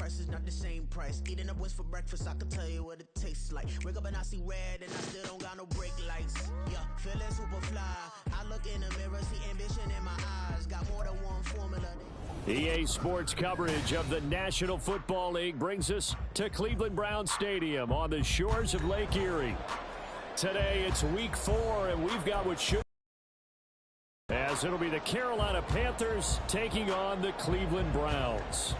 price is not the same price. Eating up wings for breakfast, I can tell you what it tastes like. Wake up and I see red and I still don't got no brake lights. Yeah, feeling super fly. I look in the mirror, see ambition in my eyes. Got more than one formula. EA Sports coverage of the National Football League brings us to Cleveland Browns Stadium on the shores of Lake Erie. Today it's week 4 and we've got what should, as it'll be the Carolina Panthers taking on the Cleveland Browns.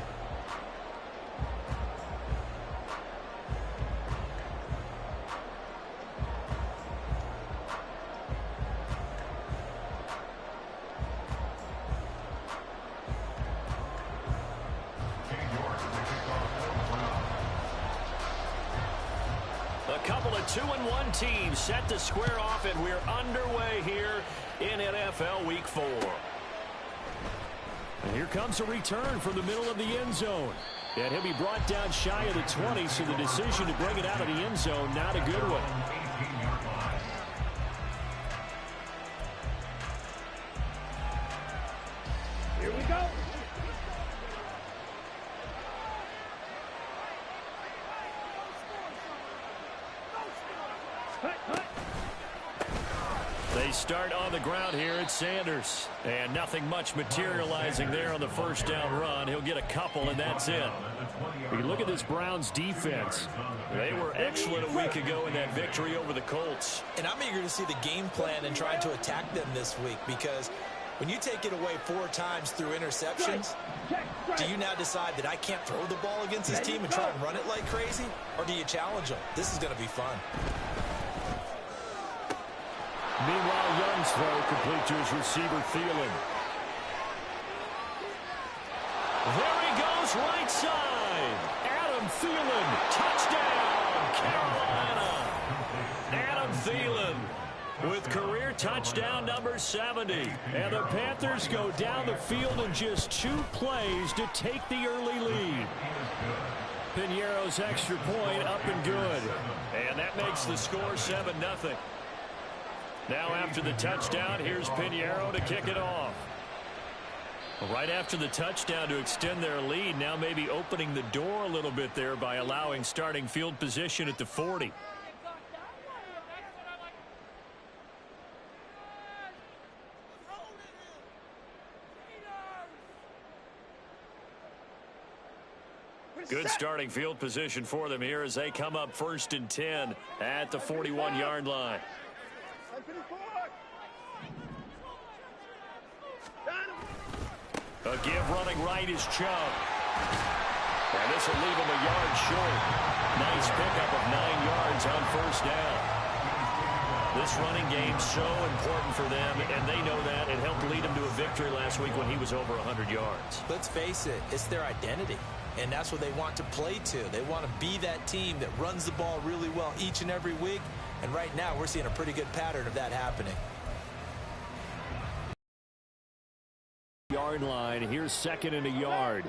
A couple of 2-1 teams set to square off, and we're underway here in NFL Week 4. And here comes a return from the middle of the end zone. And he'll be brought down shy of the 20, so the decision to bring it out of the end zone, not a good one. Here we go. They start on the ground here at Sanders. And nothing much materializing there on the first down run. He'll get a couple, and that's it. You look at this Browns defense. They were excellent a week ago in that victory over the Colts. And I'm eager to see the game plan and trying to attack them this week, because when you take it away 4 times through interceptions, do you now decide that I can't throw the ball against this team and try and run it like crazy? Or do you challenge them? This is going to be fun. Meanwhile, Young's throw complete to his receiver, Thielen. There he goes, right side. Adam Thielen, touchdown, Carolina. Adam Thielen with career touchdown number 70. And the Panthers go down the field in just 2 plays to take the early lead. Piñeiro's extra point up and good. And that makes the score 7-0. Now after the touchdown, here's Piñeiro to kick it off. Right after the touchdown to extend their lead, now maybe opening the door a little bit there by allowing starting field position at the 40. Good starting field position for them here as they come up 1st and 10 at the 41-yard line. A give running right is Chubb. And this will leave him a yard short. Nice pickup of 9 yards on 1st down. This running game's so important for them, and they know that. It helped lead them to a victory last week when he was over 100 yards. Let's face it, it's their identity. And that's what they want to play to. They want to be that team that runs the ball really well each and every week. And right now, we're seeing a pretty good pattern of that happening. Yard line. Here's 2nd and a yard.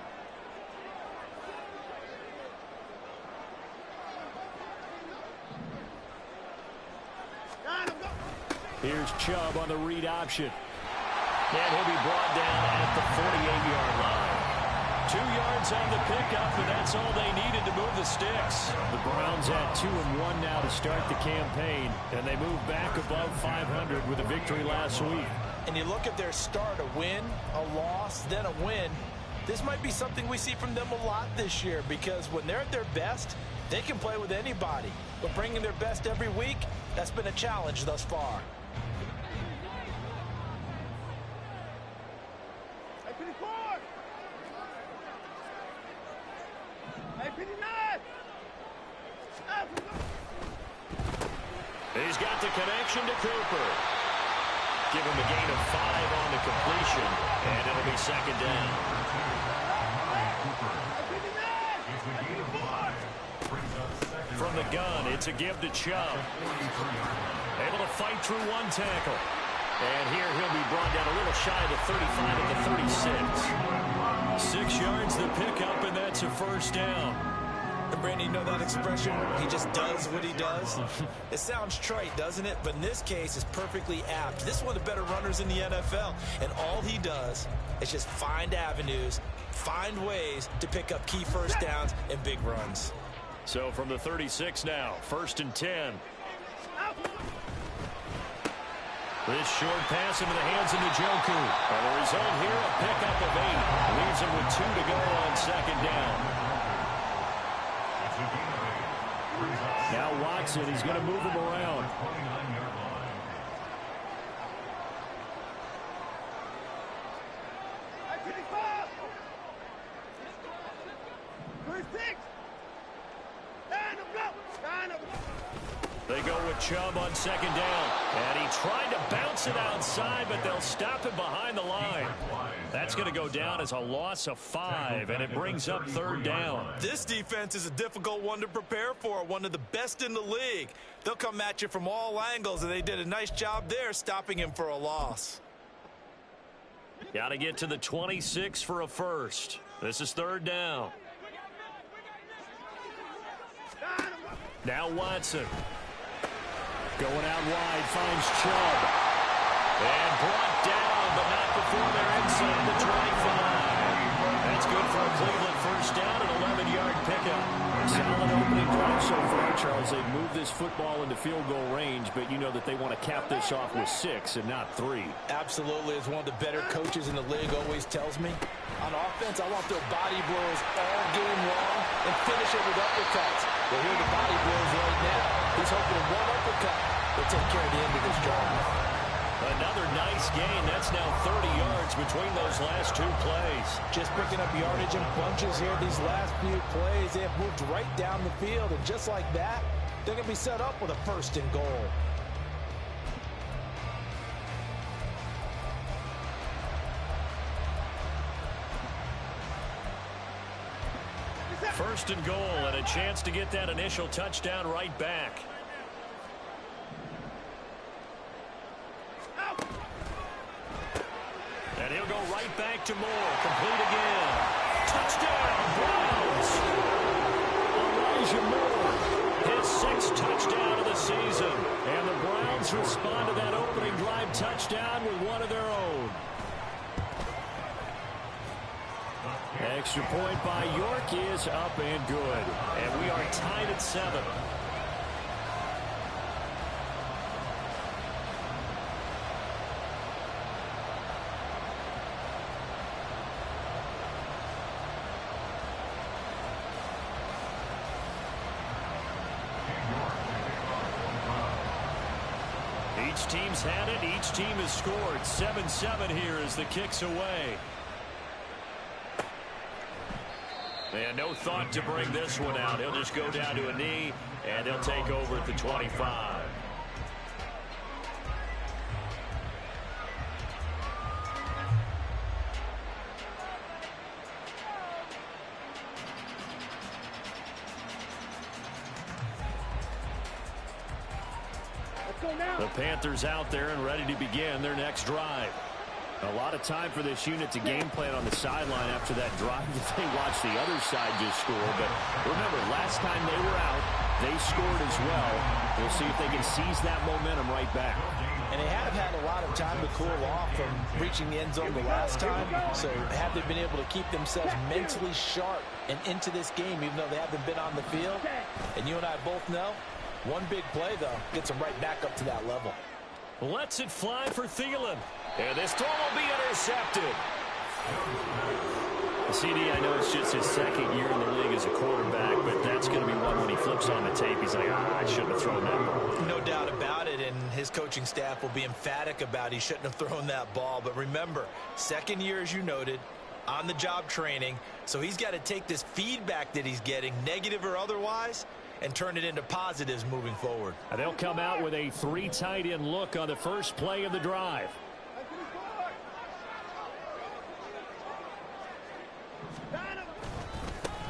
Here's Chubb on the read option. And he'll be brought down at the 48-yard line. 2 yards on the pickup, and that's all they needed to move the sticks. The Browns at 2-1 now to start the campaign, and they move back above 500 with a victory last week. And you look at their start, a win, a loss, then a win. This might be something we see from them a lot this year, because when they're at their best, they can play with anybody. But bringing their best every week, that's been a challenge thus far. He's got the connection to Cooper. Give him a gain of 5 on the completion, and it'll be 2nd down. From the gun, it's a give to Chubb. Able to fight through 1 tackle. And here he'll be brought down a little shy of the 35 at the 36. 6 yards the pickup, and that's a 1st down. And Brandon, you know that expression, he just does what he does? It sounds trite, doesn't it? But in this case, it's perfectly apt. This is one of the better runners in the NFL, and all he does is just find avenues, find ways to pick up key first downs and big runs. So from the 36 now, 1st and 10. This short pass into the hands of Njoku. And the result here, a pickup of 8. Leaves him with 2 to go on 2nd down. Now Watson, he's going to move him around. They go with Chubb on 2nd down. And he tried to bounce it outside, but they'll stop him behind the line. That's going to go down as a loss of 5, and it brings up 3rd down. This defense is a difficult one to prepare for, one of the best in the league. They'll come at you from all angles, and they did a nice job there stopping him for a loss. Got to get to the 26 for a first. This is 3rd down. Now Watson. Going out wide, finds Chubb. And brought down, but not before they're inside the 25. That's good for a Cleveland first down, an 11-yard pickup. Solid opening drive so far, Charles. They've moved this football into field goal range, but you know that they want to cap this off with 6 and not 3. Absolutely. As one of the better coaches in the league always tells me, on offense, I want their body blows all game long and finish it with uppercuts. Well, here are the body blows right now. He's hoping one uppercut will take care of the end of this drive. Another nice gain. That's now 30 yards between those last 2 plays. Just picking up yardage in bunches here these last few plays. They have moved right down the field, and just like that, they're going to be set up with a 1st and goal. First and goal, and a chance to get that initial touchdown right back. And he'll go right back to Moore. Complete again. Touchdown, Browns. Elijah Moore, his 6th touchdown of the season. And the Browns respond to that opening drive touchdown with one of their own. Extra point by York is up and good. And we are tied at 7. Each team's had it. Each team has scored. 7-7 here as the kick's away. And no thought to bring this one out. He'll just go down to a knee, and he'll take over at the 25. The Panthers out there and ready to begin their next drive. A lot of time for this unit to game plan on the sideline after that drive that they watched the other side just score. But remember, last time they were out, they scored as well. We'll see if they can seize that momentum right back. And they have had a lot of time to cool off from reaching the end zone the last time. So have they been able to keep themselves mentally sharp and into this game, even though they haven't been on the field? And you and I both know, one big play, though, gets them right back up to that level. Lets it fly for Thielen. And this throw will be intercepted. CD, I know it's just his 2nd year in the league as a quarterback, but that's going to be one when he flips on the tape. He's like, I shouldn't have thrown that ball. No doubt about it, and his coaching staff will be emphatic about he shouldn't have thrown that ball. But remember, 2nd year, as you noted, on-the-job training, so he's got to take this feedback that he's getting, negative or otherwise, and turn it into positives moving forward. And they'll come out with a 3 tight end look on the first play of the drive.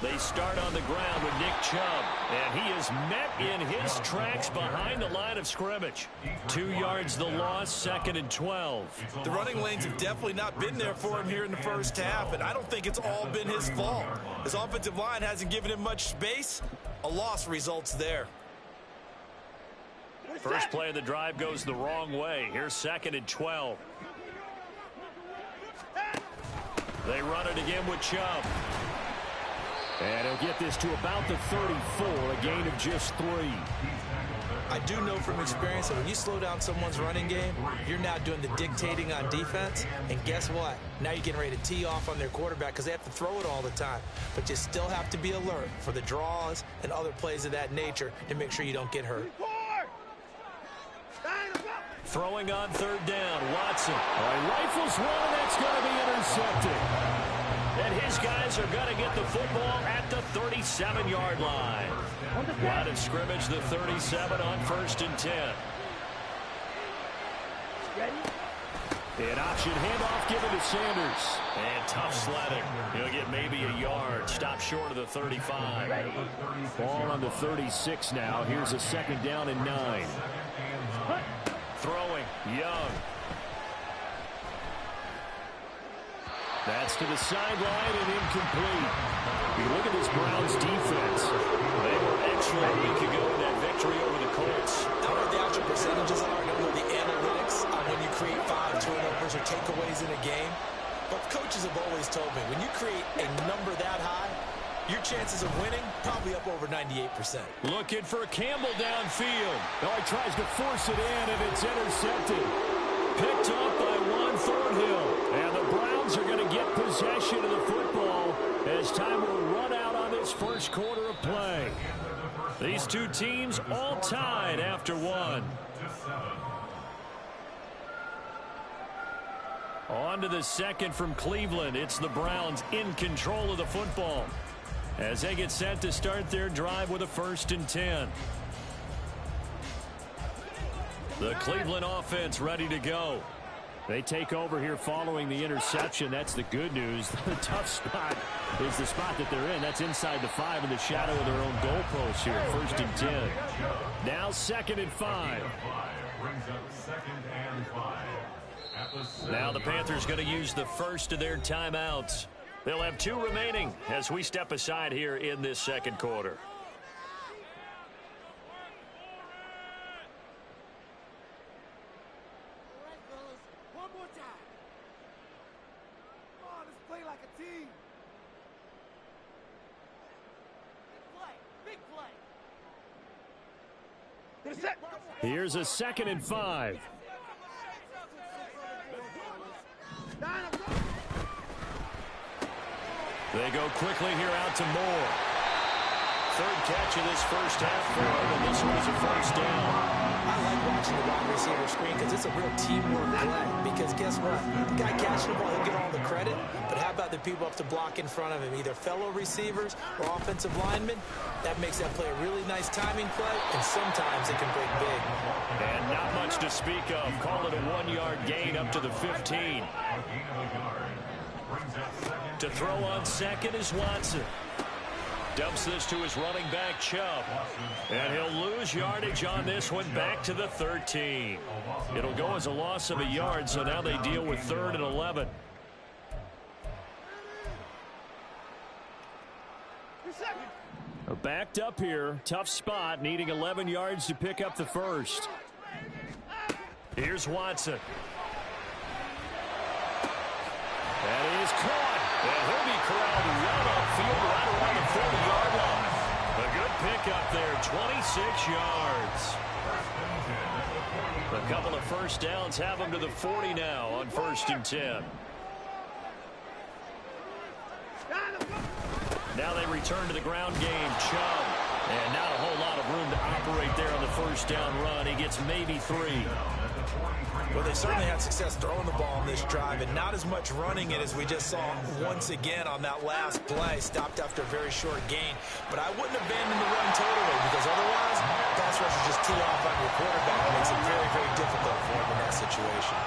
They start on the ground with Nick Chubb, and he is met in his tracks behind the line of scrimmage. 2 yards the loss, 2nd and 12. The running lanes have definitely not been there for him here in the first half, and I don't think it's all been his fault. His offensive line hasn't given him much space. A loss results there. First play of the drive goes the wrong way. Here's 2nd and 12. They run it again with Chubb. And he'll get this to about the 34, a gain of just 3. I do know from experience that when you slow down someone's running game, you're now doing the dictating on defense. And guess what? Now you're getting ready to tee off on their quarterback because they have to throw it all the time. But you still have to be alert for the draws and other plays of that nature to make sure you don't get hurt. Throwing on 3rd down, Watson. Rifles one, and that's going to be intercepted. And his guys are going to get the football at the 37-yard line. Line of scrimmage, the 37 on 1st and 10. An option handoff given to Sanders. And tough sledding. He'll get maybe a yard. Stop short of the 35. Ball on the 36 now. Here's a 2nd down and 9. Throwing, Young. That's to the sideline and incomplete. You look at this Browns defense. They were excellent a week ago in that victory over the Colts. I don't know what the actual percentages are. I don't know the analytics on when you create 5 turnovers or takeaways in a game. But coaches have always told me, when you create a number that high, your chances of winning probably up over 98%. Looking for Campbell downfield. Oh, he tries to force it in, and it's intercepted. Picked up by Juan Thornhill. And the Browns are going to get possession of the football as time will run out on this first quarter of play. These two teams all tied after 1. On to the 2nd from Cleveland. It's the Browns in control of the football as they get set to start their drive with a 1st and 10. The Cleveland offense ready to go. They take over here following the interception. That's the good news. The tough spot is the spot that they're in. That's inside the 5 in the shadow of their own goalpost here. 1st and 10. Now 2nd and 5. Now the Panthers going to use the first of their timeouts. They'll have 2 remaining as we step aside here in this 2nd quarter. Here's a 2nd and 5. They go quickly here out to Moore. 3rd catch of this first half for him, and this one's a 1st down. I like watching the wide receiver screen because it's a real teamwork play. Because guess what? The guy catching the ball, he'll get all the credit. But how about the people up to block in front of him, either fellow receivers or offensive linemen? That makes that play a really nice timing play, and sometimes it can break big. And not much to speak of. Call it a 1-yard gain up to the 15. To throw on 2nd is Watson. Dumps this to his running back, Chubb. And he'll lose yardage on this one back to the 13. It'll go as a loss of a yard, so now they deal with 3rd and 11. Backed up here. Tough spot, needing 11 yards to pick up the first. Here's Watson. And he is caught. And he'll be corralled right upfield, right around the 40-yard line. A good pickup there, 26 yards. A couple of 1st downs have him to the 40 now on 1st and 10. Now they return to the ground game. Chubb. And not a whole lot of room to operate there on the 1st down run. He gets maybe 3. Well, they certainly had success throwing the ball on this drive, and not as much running it as we just saw once again on that last play. Stopped after a very short gain. But I wouldn't abandon the run totally, because otherwise, pass rushers just tee off on your quarterback. It makes it very, very difficult for him in that situation.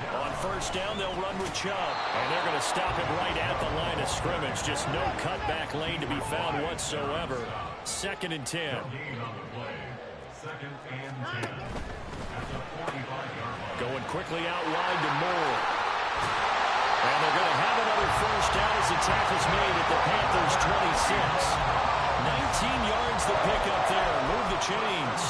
On 1st down, they'll run with Chubb. And they're going to stop him right at the line of scrimmage. Just no cutback lane to be found whatsoever. 2nd and 10. Going quickly out wide to Moore. And they're going to have another 1st down as the tackle's made at the Panthers' 26. 19 yards the pickup there. Move the chains.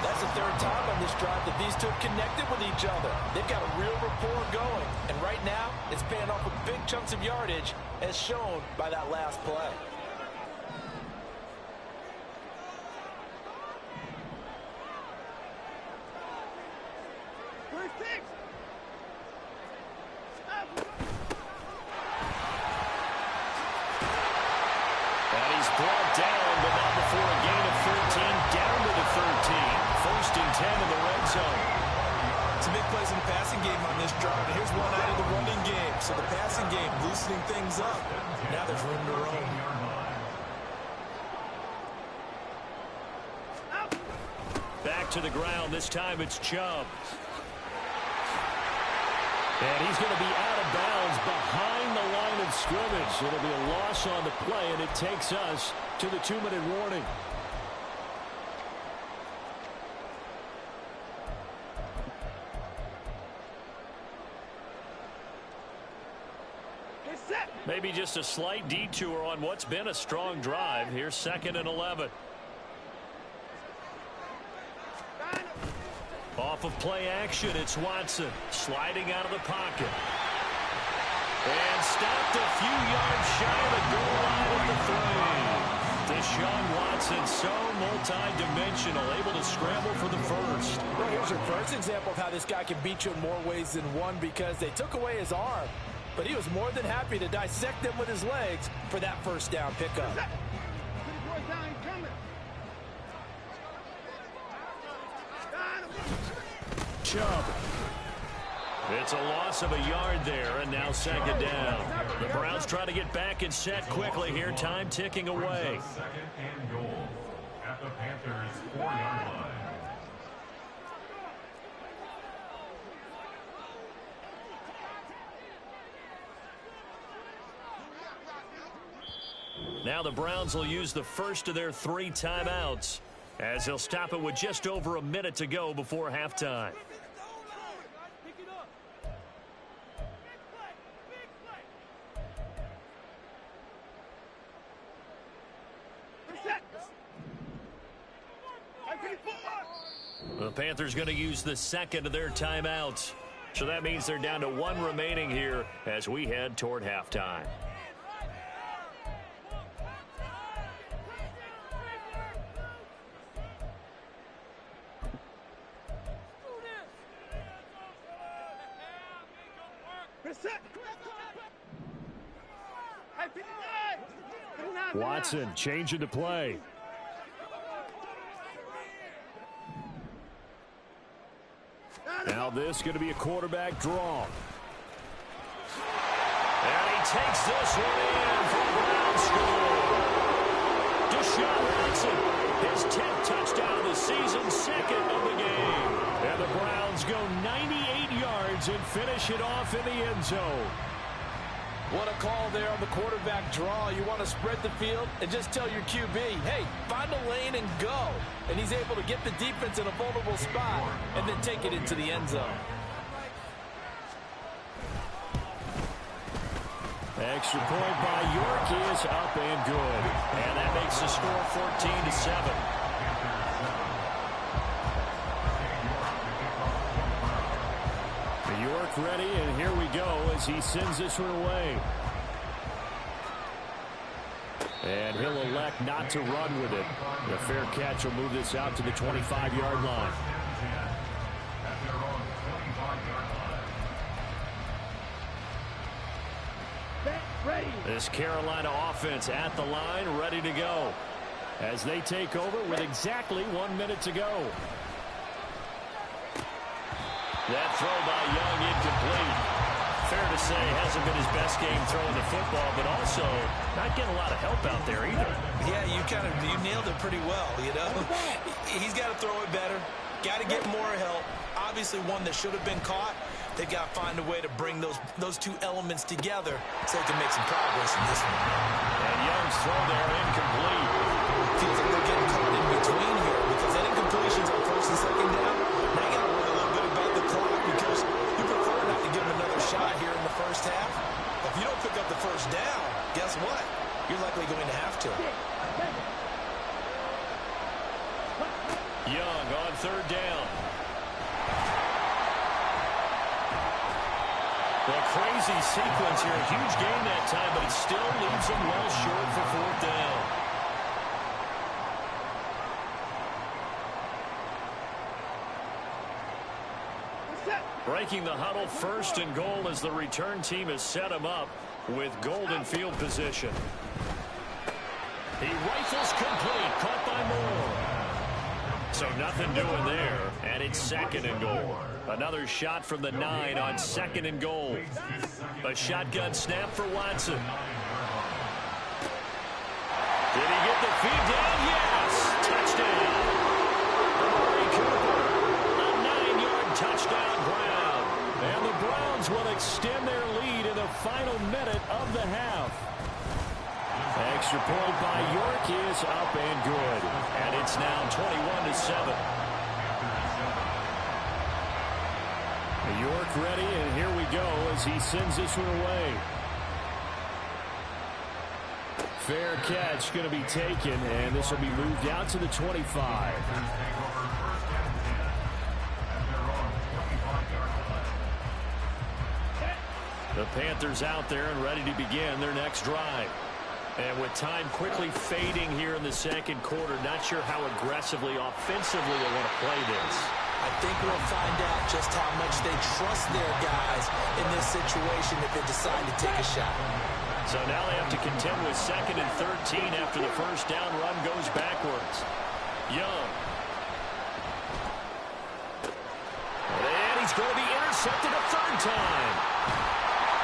That's the third time on this drive that these two have connected with each other. They've got a real rapport going. And right now, it's paying off with big chunks of yardage, as shown by that last play. And he's brought down, but not before a gain of 13, down to the 13. First and 10 in the red zone. Some big plays in the passing game on this drive. And here's one out of the running game. So the passing game loosening things up. Now there's room to roam. Back to the ground. This time it's Chubb. And he's going to be out of bounds behind the line of scrimmage. It'll be a loss on the play, and it takes us to the 2-minute warning. Maybe just a slight detour on what's been a strong drive. Here's 2nd and 11. Off of play action, it's Watson sliding out of the pocket. And stopped a few yards shy of the goal line at the 3. Deshaun Watson, so multi-dimensional, able to scramble for the first. Well, here's your first example of how this guy can beat you in more ways than one, because they took away his arm. But he was more than happy to dissect them with his legs for that first down pickup. Chubb. It's a loss of a yard there, and now 2nd down. The Browns try to get back and set quickly here. Time ticking away. 2nd and goal at the Panthers' 4-yard line. Now the Browns will use the first of their 3 timeouts, as they'll stop it with just over a minute to go before halftime. The Panthers going to use the 2nd of their timeouts. So that means they're down to 1 remaining here as we head toward halftime. Watson changing the play. Now this going to be a quarterback draw. And he takes this one in for the Browns score. Deshaun Watson, his 10th touchdown of the season, 2nd of the game. And the Browns go 98 yards and finish it off in the end zone. What a call there on the quarterback draw. You want to spread the field and just tell your QB, hey, find a lane and go. And he's able to get the defense in a vulnerable spot and then take it into the end zone. Extra point by York is up and good. And that makes the score 14-7. York ready, and here we go as he sends this one away. And he'll elect not to run with it. The fair catch will move this out to the 25-yard line. This Carolina offense at the line, ready to go as they take over with exactly 1 minute to go. That throw by Young incomplete. Fair to say, hasn't been his best game throwing the football, but also not getting a lot of help out there either. Yeah, you nailed it pretty well, you know. He's got to throw it better. Got to get more help. Obviously one that should have been caught. They've got to find a way to bring those two elements together so they can make some progress in this one. And Young's throw there incomplete. Feels like they're getting caught in between here because that incompletion's on 1st and 2nd down. Now you got to worry a little bit about the clock because you prefer not to give them another shot here in the first half. If you don't pick up the first down, guess what? You're likely going to have to. Young on third down. A crazy sequence here. A huge gain that time, but it still leaves them well short for fourth down. Breaking the huddle, first and goal as the return team has set him up with golden field position. He rifles complete, caught by Moore. So nothing doing there, and it's second and goal. Another shot from the 9 on second and goal. A shotgun snap for Watson. Did he get the feed down? Yes! Touchdown! Amari Cooper, a 9-yard touchdown ground. And the Browns will extend their lead in the final minute of the half. Extra point by York is up and good. And it's now 21-7. York ready, and here we go as he sends this one away. Fair catch going to be taken, and this will be moved out to the 25. The Panthers out there and ready to begin their next drive. And with time quickly fading here in the second quarter, not sure how aggressively, offensively they want to play this. I think we'll find out just how much they trust their guys in this situation if they decide to take a shot. So now they have to contend with 2nd and 13 after the first down run goes backwards. Young. And he's going to be intercepted a third time.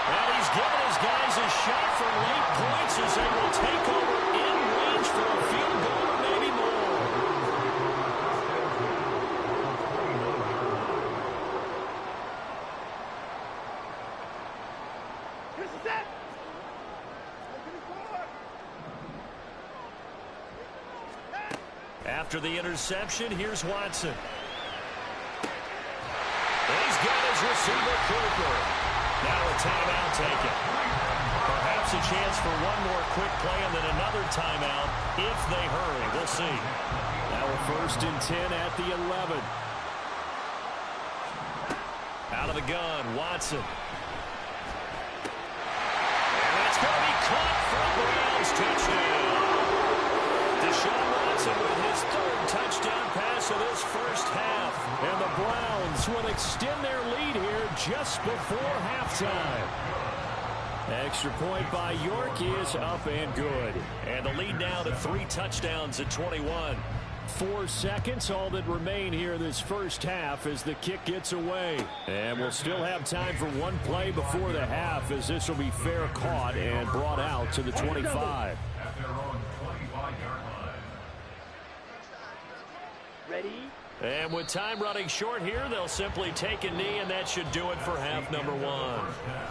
And he's given his guys a shot for late points as they will take over in range for a field goal or maybe more. After the interception, here's Watson. He's got his receiver, Cooper. Now a timeout taken. Perhaps a chance for one more quick play and then another timeout if they hurry. We'll see. Now a 1st and 10 at the 11. Out of the gun, Watson. And that's going to be caught for a Browns touchdown. Deshaun Watson with his 3rd touchdown pass of this first half. And the Browns will extend their lead here just before halftime. Extra point by York is up and good. And the lead now to 3 touchdowns at 21. 4 seconds, all that remain here this first half as the kick gets away. And we'll still have time for one play before the half as this will be fair caught and brought out to the 25. At their own 25-yard line. Ready? And with time running short here, they'll simply take a knee, and that should do it for half number 1.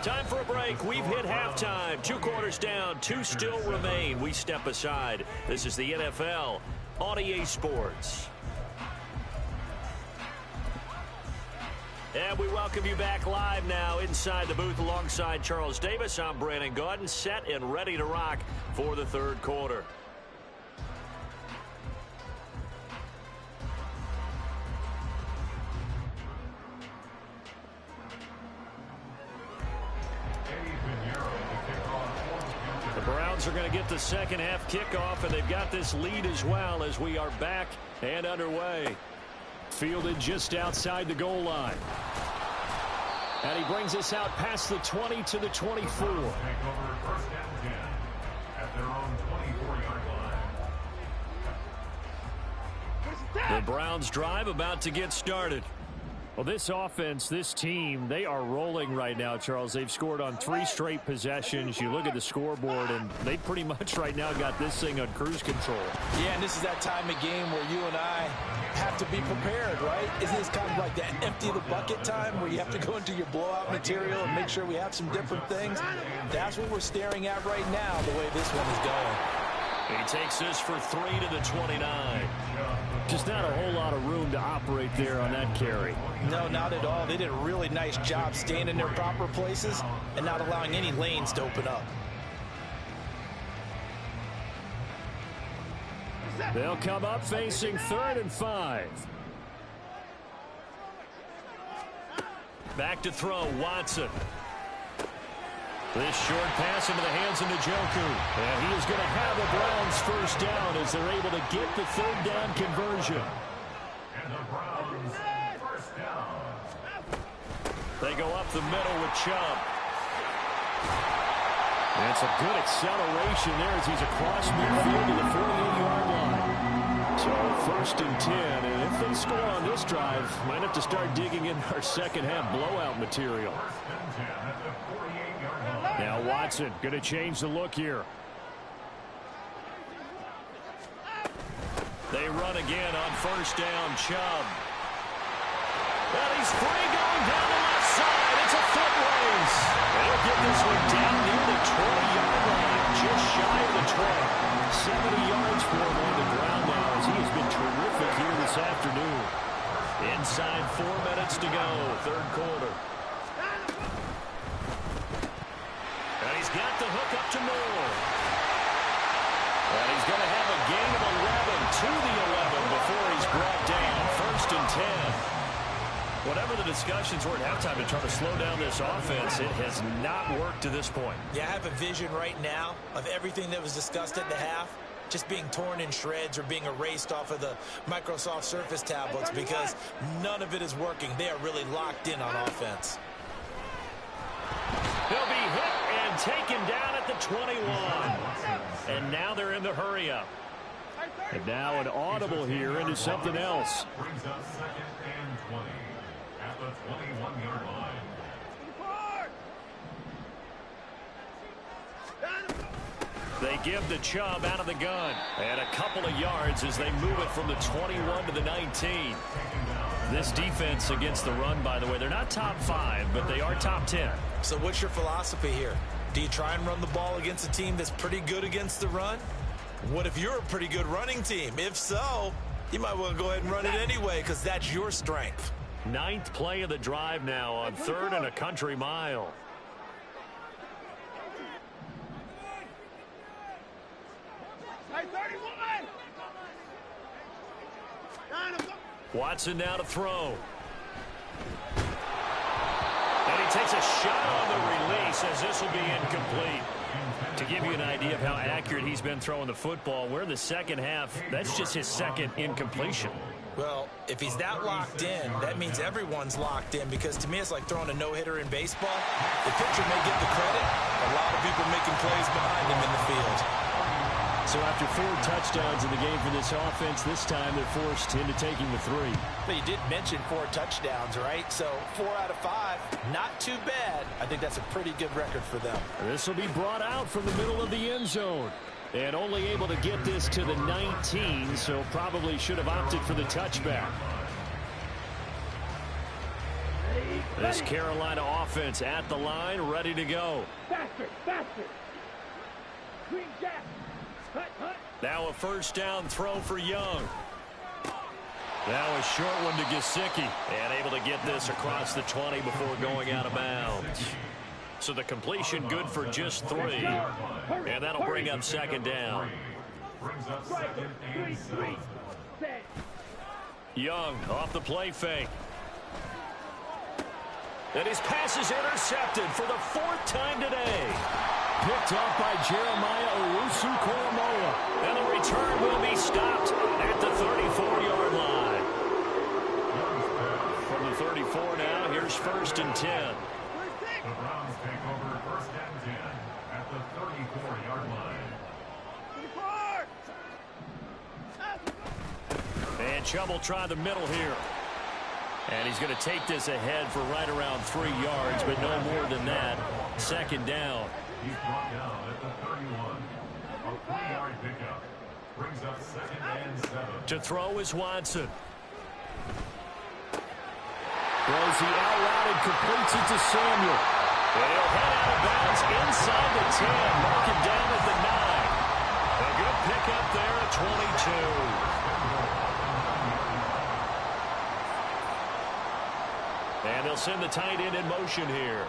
Time for a break. We've hit halftime. 2 quarters down, 2 still remain. We step aside. This is the NFL on EA Sports. And we welcome you back live now inside the booth alongside Charles Davis. I'm Brandon Gaudin, set and ready to rock for the 3rd quarter. The Browns are going to get the second half kickoff, and they've got this lead as well as we are back and underway. Fielded just outside the goal line. And he brings us out past the 20 to the 24. Take over 1st and 10 at their own 24-yard line. The Browns drive about to get started. Well, this offense, this team, they are rolling right now, Charles. They've scored on 3 straight possessions. You look at the scoreboard, and they pretty much right now got this thing on cruise control. Yeah, and this is that time of game where you and I have to be prepared, right? Isn't this kind of like that empty the bucket time where you have to go into your blowout material and make sure we have some different things? That's what we're staring at right now, the way this one is going. He takes this for 3 to the 29. Just not a whole lot of room to operate there on that carry. No, not at all. They did a really nice job staying in their proper places and not allowing any lanes to open up. They'll come up facing 3rd and 5. Back to throw, Watson. This short pass into the hands of Njoku. And he is going to have the Browns first down as they're able to get the 3rd down conversion. And the Browns first down. They go up the middle with Chubb. And it's a good acceleration there as he's across midfield to the 48-yard line. So 1st and 10, and if they score on this drive, might have to start digging in our second half blowout material. Now Watson going to change the look here. They run again on 1st down, Chubb. Well, he's free going down the left side. It's a foot race. They'll get this one down near the 20-yard line, just shy of the 20. 70 yards for him on the ground now as he has been terrific here this afternoon. Inside 4 minutes to go, 3rd quarter. And he's got the hook up to Moore. And he's going to have a gain of 11 to the 11 before he's brought down. 1st and 10. Whatever the discussions were at halftime to try to slow down this offense, it has not worked to this point. Yeah, I have a vision right now of everything that was discussed at the half just being torn in shreds or being erased off of the Microsoft Surface tablets because none of it is working. They are really locked in on offense. He'll be hit and taken down at the 21. And now they're in the hurry-up. And now an audible here into something else. Brings up 2nd and 20 at the 21-yard line. They give the Chubb out of the gun. And a couple of yards as they move it from the 21 to the 19. This defense against the run, by the way, they're not top 5, but they are top 10. So what's your philosophy here? Do you try and run the ball against a team that's pretty good against the run? What if you're a pretty good running team? If so, you might want to go ahead and run it anyway because that's your strength. 9th play of the drive now on 3rd and a country mile. Watson now to throw. And he takes a shot on the release as this will be incomplete. To give you an idea of how accurate he's been throwing the football, we're in the second half. That's just his 2nd incompletion. Well, if he's that locked in, that means everyone's locked in because to me it's like throwing a no-hitter in baseball. The pitcher may get the credit. A lot of people making plays behind him in the field. So after 4 touchdowns in the game for this offense, this time they're forced into taking the 3. But you did mention 4 touchdowns, right? So 4 out of 5, not too bad. I think that's a pretty good record for them. This will be brought out from the middle of the end zone. And only able to get this to the 19, so probably should have opted for the touchback. This Carolina offense at the line, ready to go. Faster, faster. Green Jack. Now a 1st down throw for Young. Now a short one to Gesicki. And able to get this across the 20 before going out of bounds. So the completion good for just 3. And that'll bring up 2nd down. Brings up 2nd and 7. Young off the play fake. And his pass is intercepted for the 4th time today. Picked up by Jeremiah Owusu-Koramoah. And the return will be stopped at the 34-yard line. From the 34 now, here's 1st and 10. The Browns take over 1st and 10 at the 34-yard line. And Chubb will try the middle here. And he's going to take this ahead for right around 3 yards, but no more than that. 2nd down. He's brought down at the 31. A 3-yard pickup. Brings up 2nd and 7. To throw is Watson. Throws the out route and completes it to Samuel. And he'll head out of bounds inside the 10. Mark it down at the 9. A good pickup there at 22. And they'll send the tight end in motion here.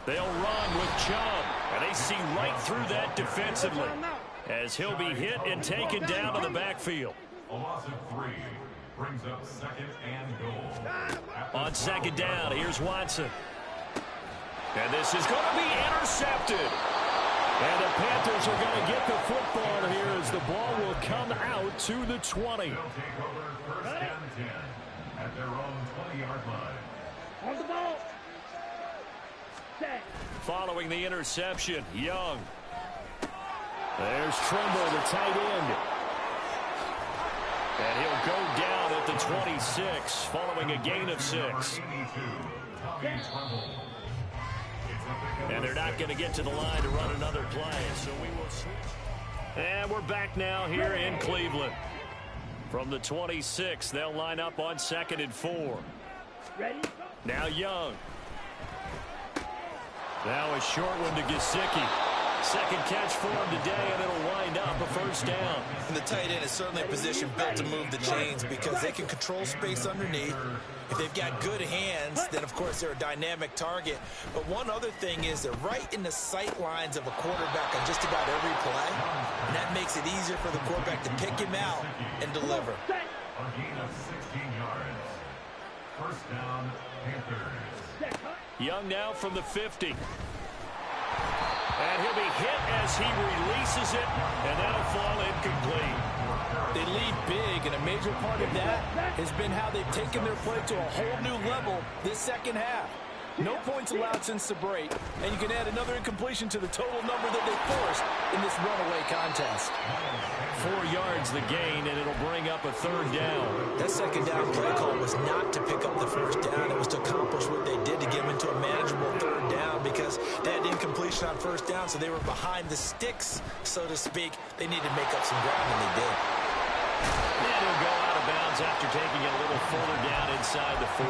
They'll run with Chubb, and they see right through that defensively as he'll be hit and taken down to the backfield. A loss of 3 brings up 2nd and goal. On 2nd down, here's Watson. And this is going to be intercepted. And the Panthers are going to get the football here as the ball will come out to the 20. They'll take over 1st and 10 at their own 20-yard line. On the ball. Set. Following the interception, Young. There's Trimble, the tight end. And he'll go down at the 26 following a gain of 6. And they're not going to get to the line to run another play, so we will switch. And we're back now here in Cleveland. From the 26, they'll line up on 2nd and 4. Ready? Now Young. Now a short one to Gesicki. Second catch for him today, and it'll wind up a 1st down. And the tight end is certainly a position built to move the chains because they can control space underneath. If they've got good hands, then, of course, they're a dynamic target. But one other thing is they're right in the sight lines of a quarterback on just about every play, and that makes it easier for the quarterback to pick him out and deliver. A gain of 16 yards. 1st down, Panthers. Young now from the 50. And he'll be hit as he releases it, and that'll fall incomplete. They lead big, and a major part of that has been how they've taken their play to a whole new level this 2nd half. No points allowed since the break, and you can add another incompletion to the total number that they forced in this runaway contest. 4 yards the gain, and it'll bring up a 3rd down. That 2nd down play call was not to pick up the 1st down. It was to accomplish what they did to get them into a manageable 3rd down because they had incompletion on 1st down, so they were behind the sticks, so to speak. They needed to make up some ground, and they did. And he'll go out of bounds after taking it a little further down inside the 40.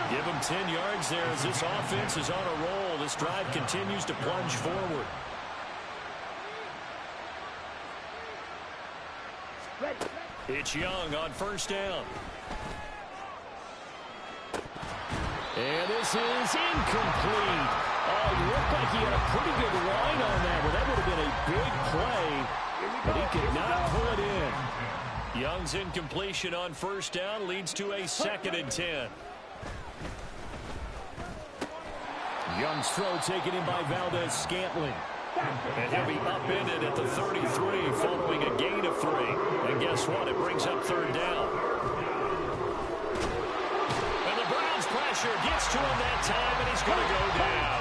Give him 10 yards there as this offense is on a roll. This drive continues to plunge forward. It's Young on 1st down. And this is incomplete. Oh, it looked like he had a pretty good line on that, but that would have been a big play, but he could not pull it in. Young's incompletion on 1st down leads to a 2nd and 10. Young's throw taken in by Valdez-Scantling. And he'll be upended at the 33 following a gain of 3. And guess what? It brings up 3rd down. And the Browns pressure gets to him that time, and he's going to go down.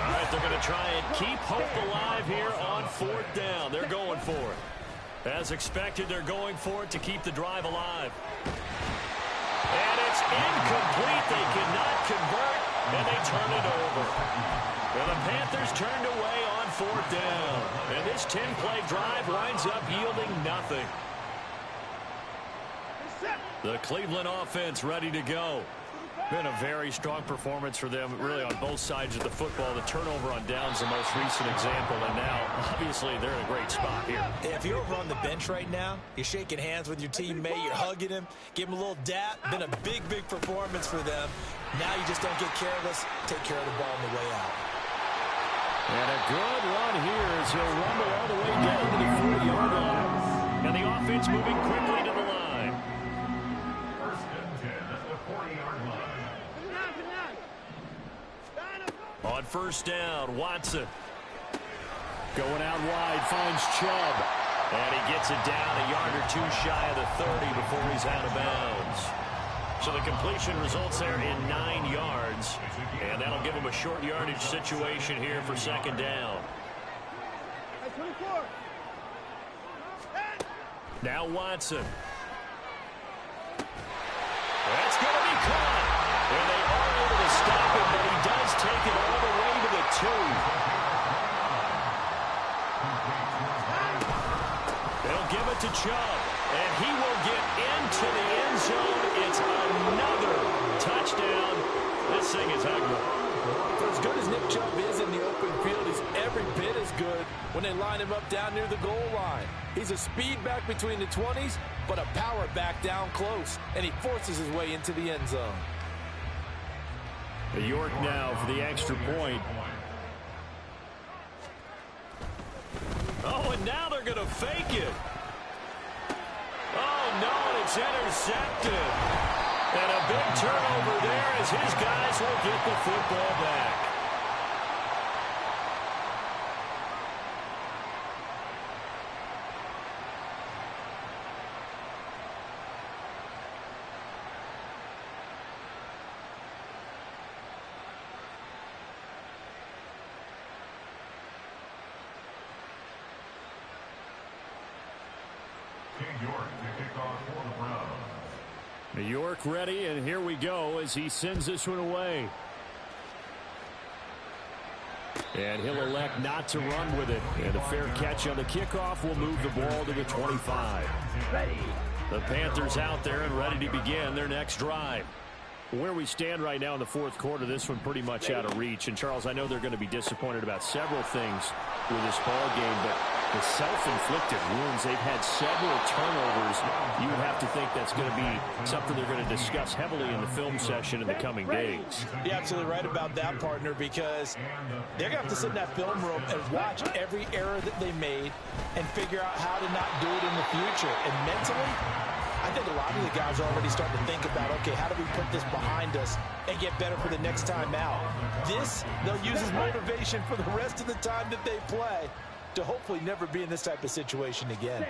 All right, they're going to try and keep hope alive here on 4th down. They're going for it. As expected, they're going for it to keep the drive alive. And it's incomplete. They cannot convert, and they turn it over. Well, the Panthers turned away on 4th down. And this 10-play drive winds up yielding nothing. The Cleveland offense ready to go. Been a very strong performance for them, really, on both sides of the football. The turnover on downs, the most recent example, and now, obviously, they're in a great spot here. Hey, if you're over on the bench right now, you're shaking hands with your teammate, you're hugging him, give him a little dap. Been a big, big performance for them. Now you just don't get careless. Take care of the ball on the way out. And a good run here as he'll rumble all the way down to the 40-yard line. And the offense moving quickly to the line. 1st and 10 at the 40-yard line. On 1st down, Watson. Going out wide, finds Chubb. And he gets it down a yard or 2 shy of the 30 before he's out of bounds. So the completion results there in 9 yards. And that'll give him a short yardage situation here for 2nd down. Now Watson. That's going to be caught. And they are able to stop him, but he does take it all the way to the 2. They'll give it to Chubb, and he will get into the end zone. It's another touchdown. This thing is ugly. For as good as Nick Chubb is in the open field, he's every bit as good when they line him up down near the goal line. He's a speed back between the 20s, but a power back down close, and he forces his way into the end zone. York now for the extra point. Oh, and now they're going to fake it. Oh, no, and it's intercepted. And a big turnover there as his guys will get the football back. New York ready, and here we go as he sends this one away. And he'll elect not to run with it. And a fair catch on the kickoff will move the ball to the 25. The Panthers out there and ready to begin their next drive. Where we stand right now in the fourth quarter, this one pretty much out of reach. And, Charles, I know they're going to be disappointed about several things with this ball game, but the self-inflicted wounds, they've had several turnovers. You would have to think that's going to be something they're going to discuss heavily in the film session in the coming days. You're absolutely right about that, partner, because they're going to have to sit in that film room and watch every error that they made and figure out how to not do it in the future. And mentally, I think a lot of the guys are already starting to think about, okay, how do we put this behind us and get better for the next time out? This, they'll use as motivation for the rest of the time that they play to hopefully never be in this type of situation again.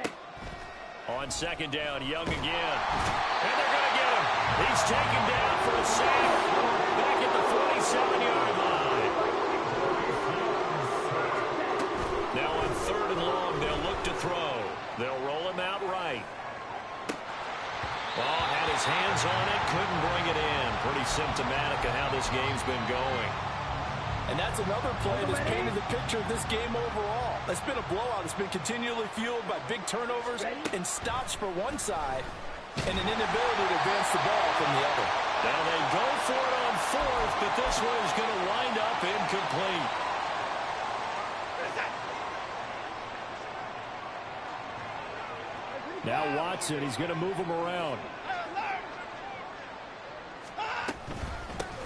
On second down, Young again. And they're going to get him. He's taken down for a sack back at the 47-yard line. Now on third and long, they'll look to throw. They'll roll him out right. Ball had his hands on it, couldn't bring it in. Pretty symptomatic of how this game's been going. And that's another play that's painted the picture of this game overall. It's been a blowout. It's been continually fueled by big turnovers and stops for one side and an inability to advance the ball from the other. Now they go for it on fourth, but this one is going to wind up incomplete. Now Watson, he's going to move him around.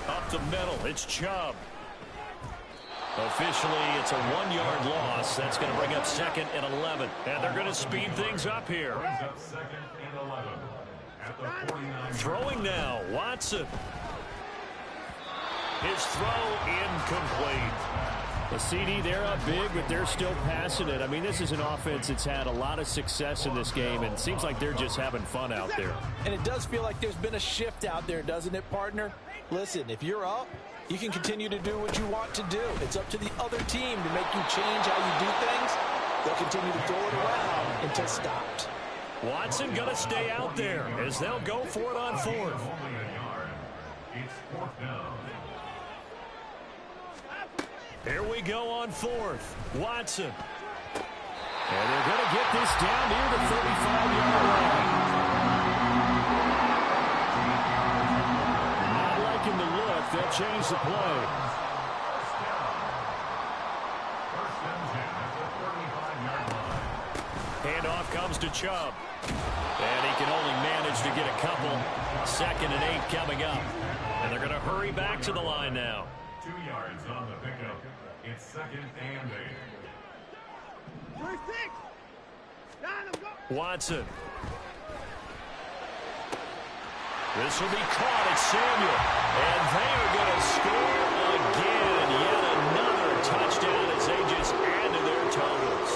Up the middle, it's Chubb. Officially, it's a 1-yard loss. That's going to bring up second and 11. And they're going to speed things up here. Throwing now, Watson. His throw incomplete. The CD, they're up big, but they're still passing it. I mean, this is an offense that's had a lot of success in this game, and it seems like they're just having fun out there. And it does feel like there's been a shift out there, doesn't it, partner? Listen, if you're up, you can continue to do what you want to do. It's up to the other team to make you change how you do things. They'll continue to throw it around until stopped. Watson going to stay out there as they'll go for it on fourth. Here we go on fourth. Watson. And they're going to get this down near the 35-yard line. Not liking the look. They'll change the play. Handoff comes to Chubb. And he can only manage to get a couple. 2nd and 8 coming up. And they're going to hurry back to the line now. 2 yards on the pickup. It's 2nd and 8. Watson. This will be caught at Samuel. And they are going to score again. Yet another touchdown as they just add to their totals.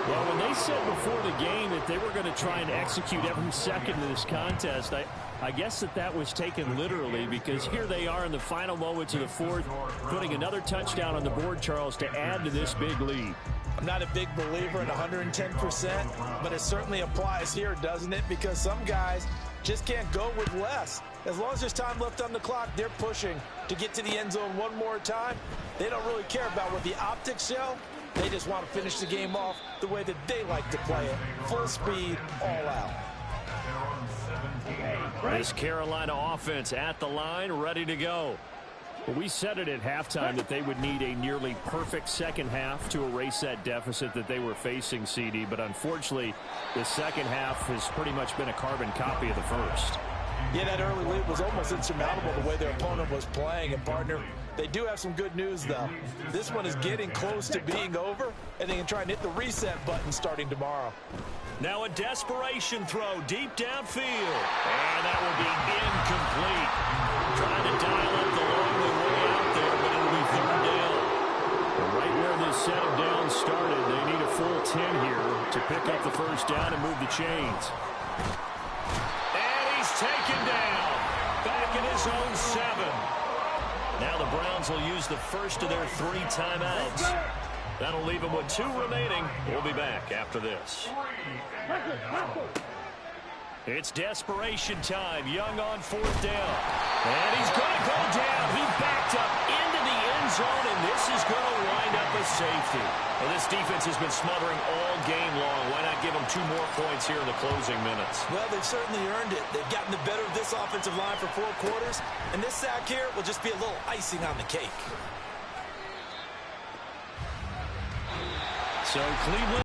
Well, when they said before the game that they were going to try and execute every second of this contest, I guess that was taken literally, because here they are in the final moments of the fourth, putting another touchdown on the board, Charles, to add to this big lead. I'm not a big believer in 110%, but it certainly applies here, doesn't it? Because some guys just can't go with less. As long as there's time left on the clock, they're pushing to get to the end zone one more time. They don't really care about what the optics show. They just want to finish the game off the way that they like to play it. Full speed, all out. This Carolina offense at the line, ready to go. Well, we said it at halftime that they would need a nearly perfect second half to erase that deficit that they were facing, CD. But unfortunately, the second half has pretty much been a carbon copy of the first. Yeah, that early lead was almost insurmountable the way their opponent was playing. And, partner, they do have some good news, though. This one is getting close to being over, and they can try and hit the reset button starting tomorrow. Now a desperation throw deep downfield. And that will be incomplete. Trying to dial up the long way out there, but it'll be third down. Right where this set of downs started, they need a full 10 here to pick up the first down and move the chains. And he's taken down. Back in his own 7. Now the Browns will use the first of their 3 timeouts. That'll leave them with 2 remaining. We'll be back after this. It's desperation time. Young on 4th down. And he's going to go down. He backed up into the end zone, and this is going to wind up a safety. Well, this defense has been smothering all game long. Why not give them 2 more points here in the closing minutes? Well, they've certainly earned it. They've gotten the better of this offensive line for 4 quarters, and this sack here will just be a little icing on the cake. So Cleveland